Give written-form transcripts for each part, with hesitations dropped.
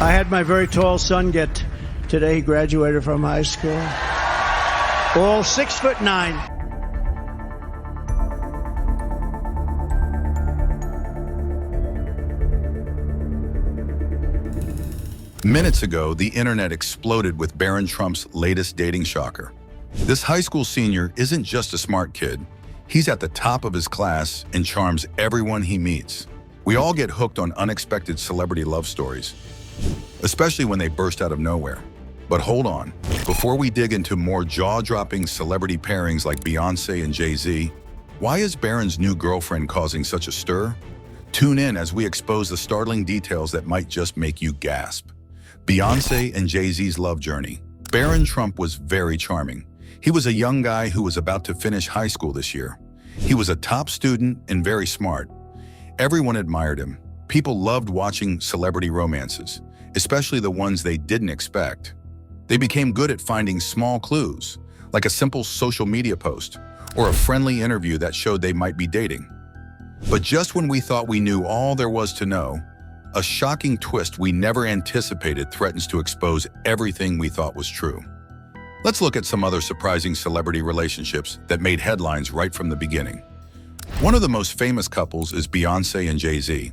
I had my very tall son get, today he graduated from high school. All 6'9". Minutes ago, the internet exploded with Barron Trump's latest dating shocker. This high school senior isn't just a smart kid. He's at the top of his class and charms everyone he meets. We all get hooked on unexpected celebrity love stories, especially when they burst out of nowhere. But hold on, before we dig into more jaw-dropping celebrity pairings like Beyoncé and Jay-Z, why is Barron's new girlfriend causing such a stir? Tune in as we expose the startling details that might just make you gasp. Beyoncé and Jay-Z's love journey. Barron Trump was very charming. He was a young guy who was about to finish high school this year. He was a top student and very smart. Everyone admired him. People loved watching celebrity romances, especially the ones they didn't expect. They became good at finding small clues, like a simple social media post or a friendly interview that showed they might be dating. But just when we thought we knew all there was to know, a shocking twist we never anticipated threatens to expose everything we thought was true. Let's look at some other surprising celebrity relationships that made headlines right from the beginning. One of the most famous couples is Beyoncé and Jay-Z.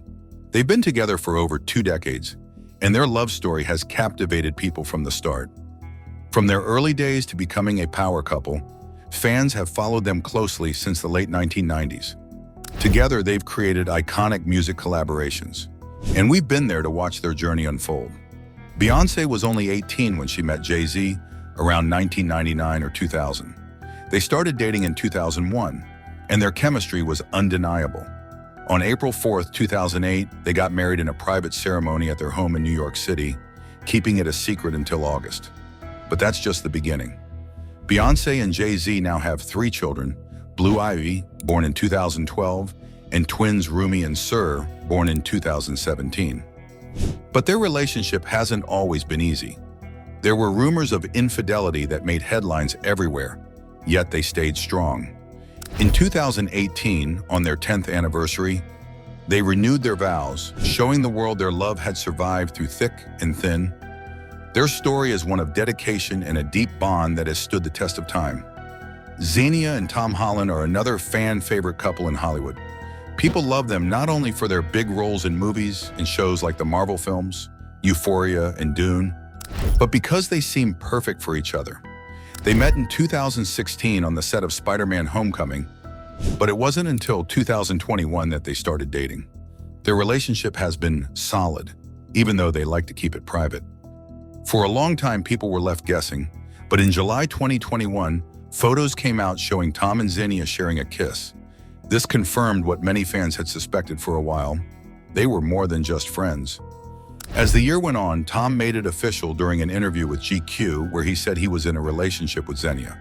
They've been together for over 2 decades, and their love story has captivated people from the start. From their early days to becoming a power couple, fans have followed them closely since the late 1990s. Together, they've created iconic music collaborations, and we've been there to watch their journey unfold. Beyoncé was only 18 when she met Jay-Z around 1999 or 2000. They started dating in 2001, and their chemistry was undeniable. On April 4th, 2008, they got married in a private ceremony at their home in New York City, keeping it a secret until August. But that's just the beginning. Beyoncé and Jay-Z now have 3 children, Blue Ivy, born in 2012, and twins Rumi and Sir, born in 2017. But their relationship hasn't always been easy. There were rumors of infidelity that made headlines everywhere, yet they stayed strong. In 2018, on their 10th anniversary, they renewed their vows, showing the world their love had survived through thick and thin. Their story is one of dedication and a deep bond that has stood the test of time. Xenia and Tom Holland are another fan-favorite couple in Hollywood. People love them not only for their big roles in movies and shows like the Marvel films, Euphoria, and Dune, but because they seem perfect for each other. They met in 2016 on the set of Spider-Man: Homecoming, but it wasn't until 2021 that they started dating. Their relationship has been solid, even though they like to keep it private. For a long time, people were left guessing, but in July 2021, photos came out showing Tom and Xenia sharing a kiss. This confirmed what many fans had suspected for a while. They were more than just friends. As the year went on, Tom made it official during an interview with GQ where he said he was in a relationship with Xenia.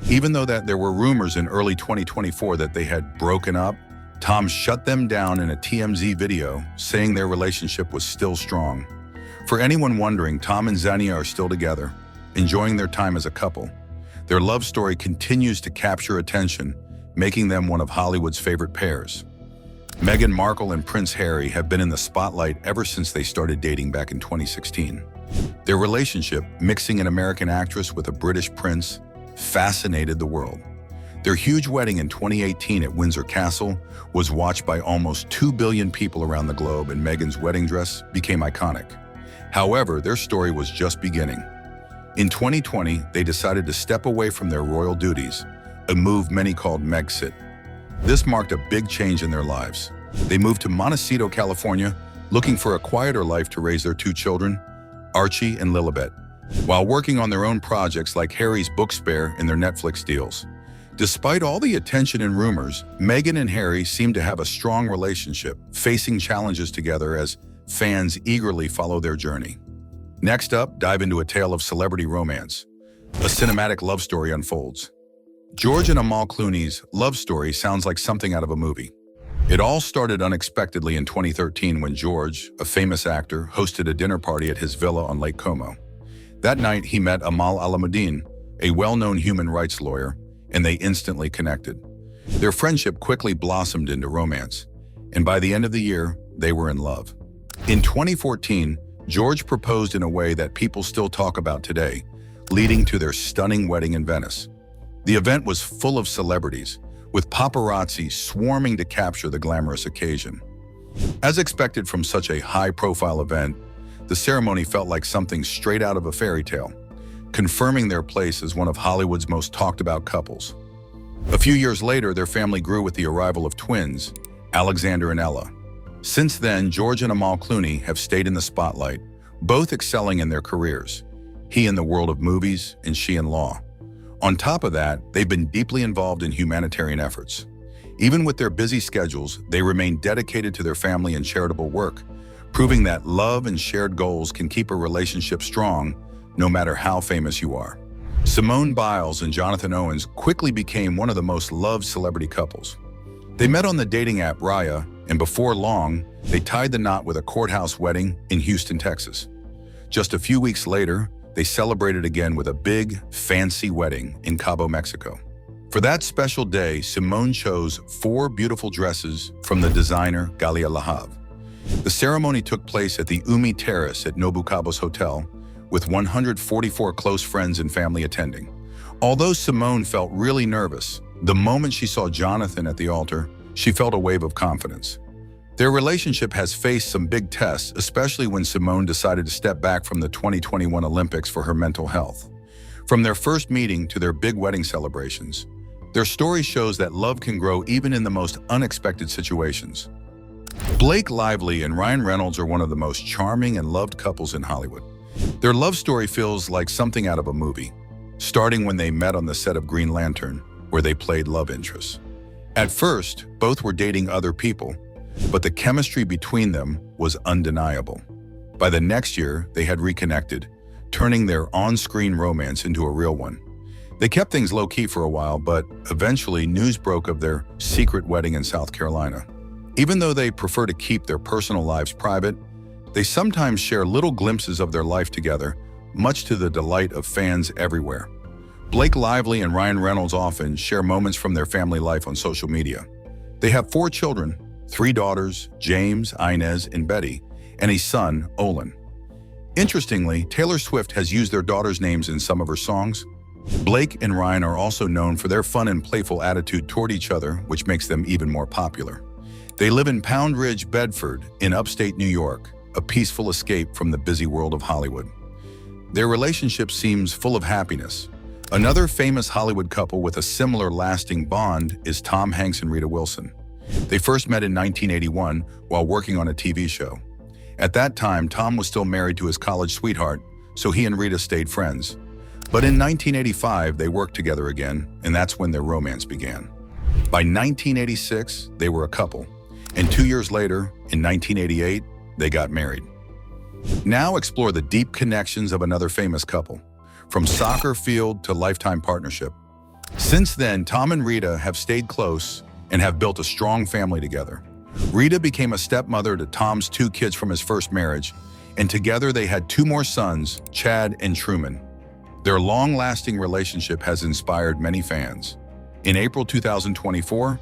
Even though there were rumors in early 2024 that they had broken up, Tom shut them down in a TMZ video, saying their relationship was still strong. For anyone wondering, Tom and Xenia are still together, enjoying their time as a couple. Their love story continues to capture attention, making them one of Hollywood's favorite pairs. Meghan Markle and Prince Harry have been in the spotlight ever since they started dating back in 2016. Their relationship, mixing an American actress with a British prince, fascinated the world. Their huge wedding in 2018 at Windsor Castle was watched by almost 2 billion people around the globe, and Meghan's wedding dress became iconic. However, their story was just beginning. In 2020, they decided to step away from their royal duties, a move many called Megxit. This marked a big change in their lives. They moved to Montecito, California, looking for a quieter life to raise their 2 children, Archie and Lilibet, while working on their own projects like Harry's book Spare and their Netflix deals. Despite all the attention and rumors, Meghan and Harry seem to have a strong relationship, facing challenges together as fans eagerly follow their journey. Next up, dive into a tale of celebrity romance. A cinematic love story unfolds. George and Amal Clooney's love story sounds like something out of a movie. It all started unexpectedly in 2013 when George, a famous actor, hosted a dinner party at his villa on Lake Como. That night, he met Amal Alamuddin, a well-known human rights lawyer, and they instantly connected. Their friendship quickly blossomed into romance, and by the end of the year, they were in love. In 2014, George proposed in a way that people still talk about today, leading to their stunning wedding in Venice. The event was full of celebrities, with paparazzi swarming to capture the glamorous occasion. As expected from such a high-profile event, the ceremony felt like something straight out of a fairy tale, confirming their place as one of Hollywood's most talked-about couples. A few years later, their family grew with the arrival of twins, Alexander and Ella. Since then, George and Amal Clooney have stayed in the spotlight, both excelling in their careers, he in the world of movies and she in law. On top of that, they've been deeply involved in humanitarian efforts. Even with their busy schedules, they remain dedicated to their family and charitable work, proving that love and shared goals can keep a relationship strong, no matter how famous you are. Simone Biles and Jonathan Owens quickly became one of the most loved celebrity couples. They met on the dating app Raya, and before long, they tied the knot with a courthouse wedding in Houston, Texas. Just a few weeks later, they celebrated again with a big, fancy wedding in Cabo, Mexico. For that special day, Simone chose 4 beautiful dresses from the designer Galia Lahav. The ceremony took place at the Umi Terrace at Nobu Cabos Hotel, with 144 close friends and family attending. Although Simone felt really nervous, the moment she saw Jonathan at the altar, she felt a wave of confidence. Their relationship has faced some big tests, especially when Simone decided to step back from the 2021 Olympics for her mental health. From their first meeting to their big wedding celebrations, their story shows that love can grow even in the most unexpected situations. Blake Lively and Ryan Reynolds are one of the most charming and loved couples in Hollywood. Their love story feels like something out of a movie, starting when they met on the set of Green Lantern, where they played love interests. At first, both were dating other people, but the chemistry between them was undeniable. By the next year, they had reconnected, turning their on-screen romance into a real one. They kept things low-key for a while, but eventually news broke of their secret wedding in South Carolina. Even though they prefer to keep their personal lives private, they sometimes share little glimpses of their life together, much to the delight of fans everywhere. Blake Lively and Ryan Reynolds often share moments from their family life on social media. They have 4 children, 3 daughters, James, Inez, and Betty, and a son, Olin. Interestingly, Taylor Swift has used their daughters' names in some of her songs. Blake and Ryan are also known for their fun and playful attitude toward each other, which makes them even more popular. They live in Pound Ridge, Bedford, in upstate New York, a peaceful escape from the busy world of Hollywood. Their relationship seems full of happiness. Another famous Hollywood couple with a similar lasting bond is Tom Hanks and Rita Wilson. They first met in 1981 while working on a TV show. At that time, Tom was still married to his college sweetheart, so he and Rita stayed friends. But in 1985, they worked together again, and that's when their romance began. By 1986, they were a couple, and 2 years later, in 1988, they got married. Now explore the deep connections of another famous couple, from soccer field to lifetime partnership. Since then, Tom and Rita have stayed close and have built a strong family together. Rita became a stepmother to Tom's 2 kids from his first marriage, and together they had 2 more sons, Chad and Truman. Their long-lasting relationship has inspired many fans. In April 2024,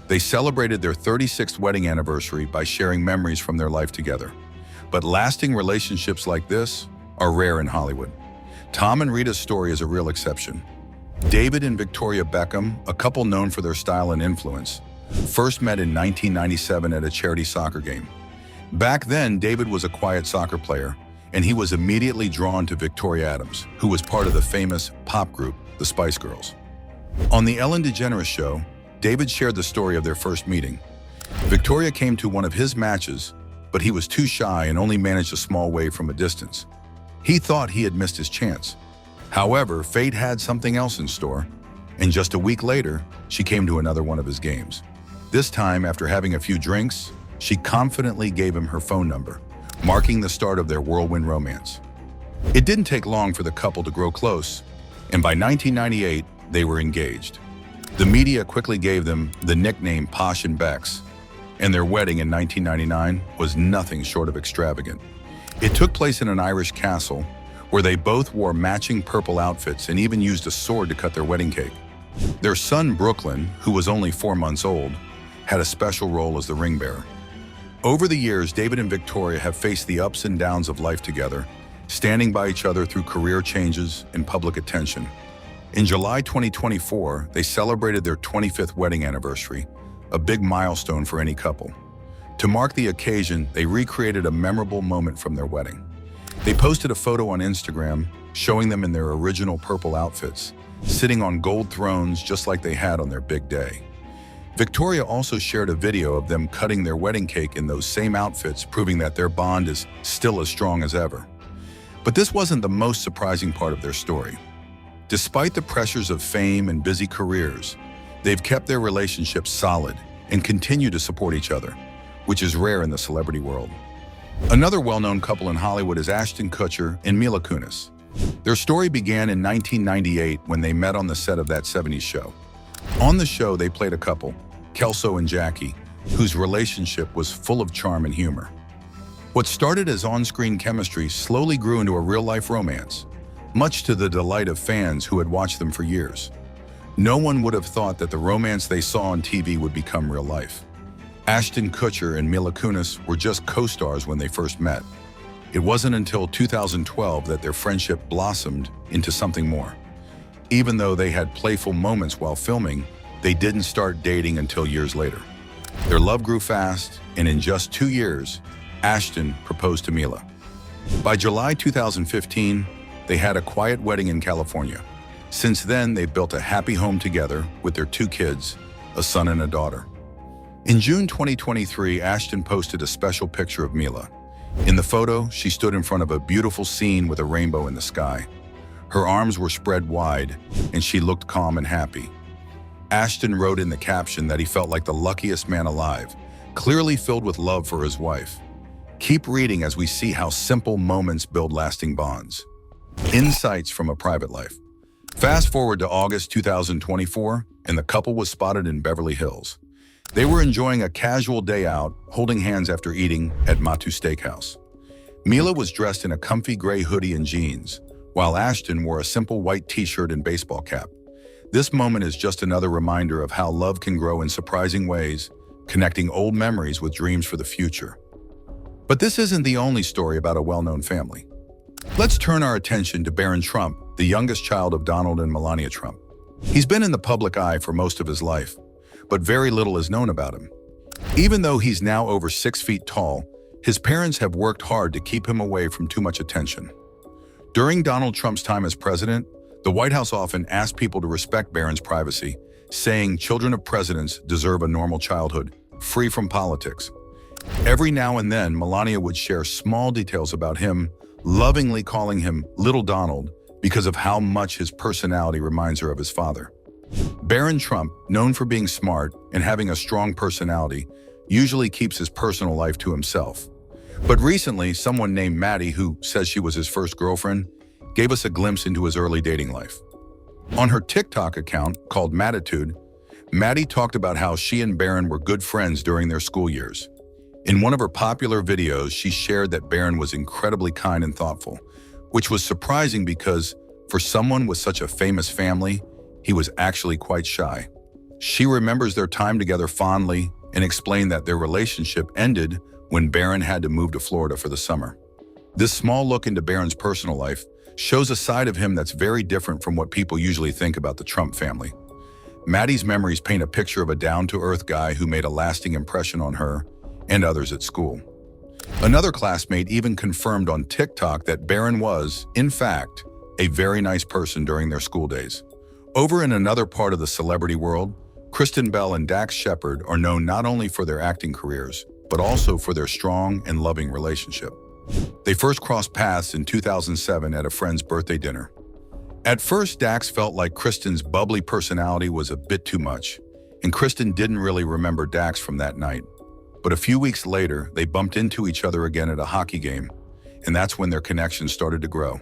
they celebrated their 36th wedding anniversary by sharing memories from their life together. But lasting relationships like this are rare in Hollywood. Tom and Rita's story is a real exception. David and Victoria Beckham, a couple known for their style and influence, first met in 1997 at a charity soccer game. Back then, David was a quiet soccer player, and he was immediately drawn to Victoria Adams, who was part of the famous pop group, the Spice Girls. On The Ellen DeGeneres Show, David shared the story of their first meeting. Victoria came to one of his matches, but he was too shy and only managed a small wave from a distance. He thought he had missed his chance. However, fate had something else in store, and just a week later, she came to another one of his games. This time, after having a few drinks, she confidently gave him her phone number, marking the start of their whirlwind romance. It didn't take long for the couple to grow close, and by 1998, they were engaged. The media quickly gave them the nickname Posh and Bex, and their wedding in 1999 was nothing short of extravagant. It took place in an Irish castle, where they both wore matching purple outfits and even used a sword to cut their wedding cake. Their son, Brooklyn, who was only 4 months old, had a special role as the ring bearer. Over the years, David and Victoria have faced the ups and downs of life together, standing by each other through career changes and public attention. In July 2024, they celebrated their 25th wedding anniversary, a big milestone for any couple. To mark the occasion, they recreated a memorable moment from their wedding. They posted a photo on Instagram showing them in their original purple outfits, sitting on gold thrones just like they had on their big day. Victoria also shared a video of them cutting their wedding cake in those same outfits, proving that their bond is still as strong as ever. But this wasn't the most surprising part of their story. Despite the pressures of fame and busy careers, they've kept their relationship solid and continue to support each other, which is rare in the celebrity world. Another well-known couple in Hollywood is Ashton Kutcher and Mila Kunis. Their story began in 1998 when they met on the set of That 70s Show. On the show, they played a couple, Kelso and Jackie, whose relationship was full of charm and humor. What started as on-screen chemistry slowly grew into a real-life romance, much to the delight of fans who had watched them for years. No one would have thought that the romance they saw on TV would become real life. Ashton Kutcher and Mila Kunis were just co-stars when they first met. It wasn't until 2012 that their friendship blossomed into something more. Even though they had playful moments while filming, they didn't start dating until years later. Their love grew fast, and in just 2 years, Ashton proposed to Mila. By July 2015, they had a quiet wedding in California. Since then, they've built a happy home together with their 2 kids, a son and a daughter. In June 2023, Ashton posted a special picture of Mila. In the photo, she stood in front of a beautiful scene with a rainbow in the sky. Her arms were spread wide, and she looked calm and happy. Ashton wrote in the caption that he felt like the luckiest man alive, clearly filled with love for his wife. Keep reading as we see how simple moments build lasting bonds. Insights from a private life. Fast forward to August 2024, and the couple was spotted in Beverly Hills. They were enjoying a casual day out, holding hands after eating at Matu Steakhouse. Mila was dressed in a comfy gray hoodie and jeans, while Ashton wore a simple white t-shirt and baseball cap. This moment is just another reminder of how love can grow in surprising ways, connecting old memories with dreams for the future. But this isn't the only story about a well-known family. Let's turn our attention to Barron Trump, the youngest child of Donald and Melania Trump. He's been in the public eye for most of his life, but very little is known about him. Even though he's now over 6 feet tall, his parents have worked hard to keep him away from too much attention. During Donald Trump's time as president, the White House often asked people to respect Barron's privacy, saying children of presidents deserve a normal childhood, free from politics. Every now and then, Melania would share small details about him, lovingly calling him Little Donald because of how much his personality reminds her of his father. Barron Trump, known for being smart and having a strong personality, usually keeps his personal life to himself. But recently, someone named Maddie, who says she was his first girlfriend, gave us a glimpse into his early dating life. On her TikTok account, called Mattitude, Maddie talked about how she and Barron were good friends during their school years. In one of her popular videos, she shared that Barron was incredibly kind and thoughtful, which was surprising because, for someone with such a famous family, he was actually quite shy. She remembers their time together fondly and explained that their relationship ended when Barron had to move to Florida for the summer. This small look into Barron's personal life shows a side of him that's very different from what people usually think about the Trump family. Maddie's memories paint a picture of a down-to-earth guy who made a lasting impression on her and others at school. Another classmate even confirmed on TikTok that Barron was, in fact, a very nice person during their school days. Over in another part of the celebrity world, Kristen Bell and Dax Shepard are known not only for their acting careers, but also for their strong and loving relationship. They first crossed paths in 2007 at a friend's birthday dinner. At first, Dax felt like Kristen's bubbly personality was a bit too much, and Kristen didn't really remember Dax from that night. But a few weeks later, they bumped into each other again at a hockey game, and that's when their connection started to grow.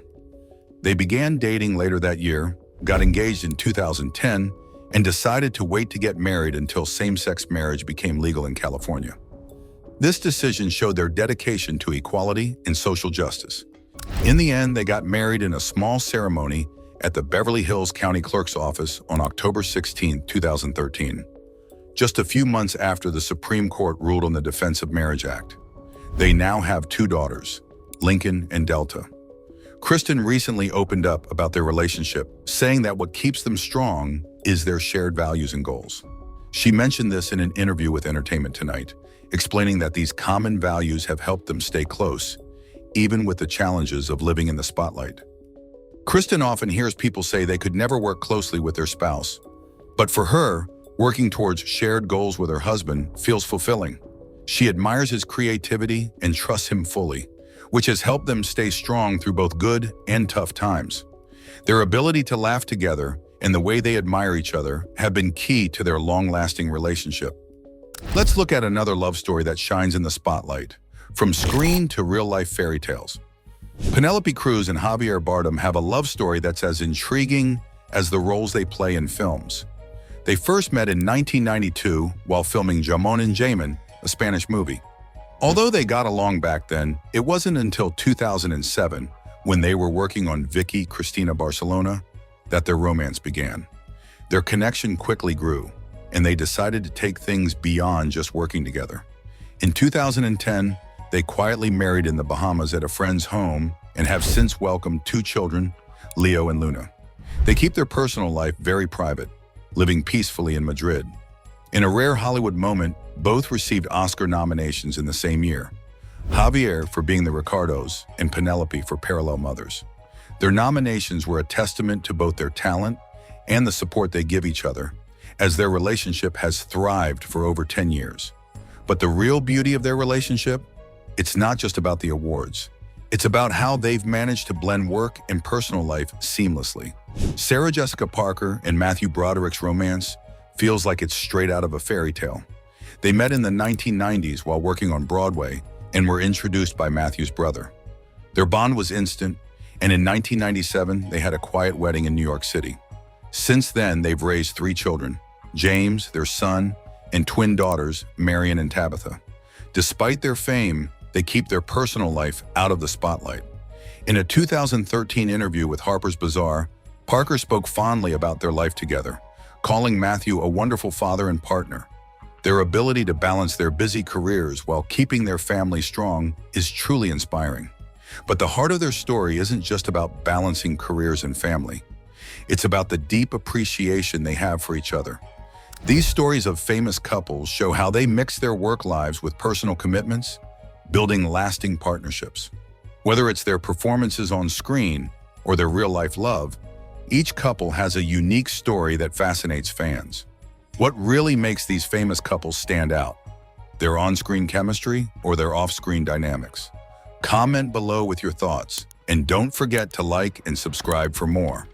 They began dating later that year, got engaged in 2010, and decided to wait to get married until same-sex marriage became legal in California. This decision showed their dedication to equality and social justice. In the end, they got married in a small ceremony at the Beverly Hills County Clerk's office on October 16, 2013. just a few months after the Supreme Court ruled on the Defense of Marriage Act. They now have 2 daughters, Lincoln and Delta. Kristen recently opened up about their relationship, saying that what keeps them strong is their shared values and goals. She mentioned this in an interview with Entertainment Tonight, explaining that these common values have helped them stay close, even with the challenges of living in the spotlight. Kristen often hears people say they could never work closely with their spouse. But for her, working towards shared goals with her husband feels fulfilling. She admires his creativity and trusts him fully, which has helped them stay strong through both good and tough times. Their ability to laugh together and the way they admire each other have been key to their long-lasting relationship. Let's look at another love story that shines in the spotlight, from screen to real-life fairy tales. Penelope Cruz and Javier Bardem have a love story that's as intriguing as the roles they play in films. They first met in 1992 while filming Jamón and Jaimon, a Spanish movie. Although they got along back then, it wasn't until 2007, when they were working on Vicky Cristina Barcelona, that their romance began. Their connection quickly grew, and they decided to take things beyond just working together. In 2010, they quietly married in the Bahamas at a friend's home and have since welcomed 2 children, Leo and Luna. They keep their personal life very private, living peacefully in Madrid. In a rare Hollywood moment, both received Oscar nominations in the same year, Javier for being the Ricardos and Penelope for Parallel Mothers. Their nominations were a testament to both their talent and the support they give each other, as their relationship has thrived for over 10 years. But the real beauty of their relationship? It's not just about the awards. It's about how they've managed to blend work and personal life seamlessly. Sarah Jessica Parker and Matthew Broderick's romance feels like it's straight out of a fairy tale. They met in the 1990s while working on Broadway and were introduced by Matthew's brother. Their bond was instant, and in 1997, they had a quiet wedding in New York City. Since then, they've raised 3 children, James, their son, and twin daughters, Marion and Tabitha. Despite their fame, they keep their personal life out of the spotlight. In a 2013 interview with Harper's Bazaar, Parker spoke fondly about their life together, calling Matthew a wonderful father and partner. Their ability to balance their busy careers while keeping their family strong is truly inspiring. But the heart of their story isn't just about balancing careers and family. It's about the deep appreciation they have for each other. These stories of famous couples show how they mix their work lives with personal commitments, building lasting partnerships. Whether it's their performances on screen or their real-life love, each couple has a unique story that fascinates fans. What really makes these famous couples stand out? Their on-screen chemistry or their off-screen dynamics? Comment below with your thoughts, and don't forget to like and subscribe for more.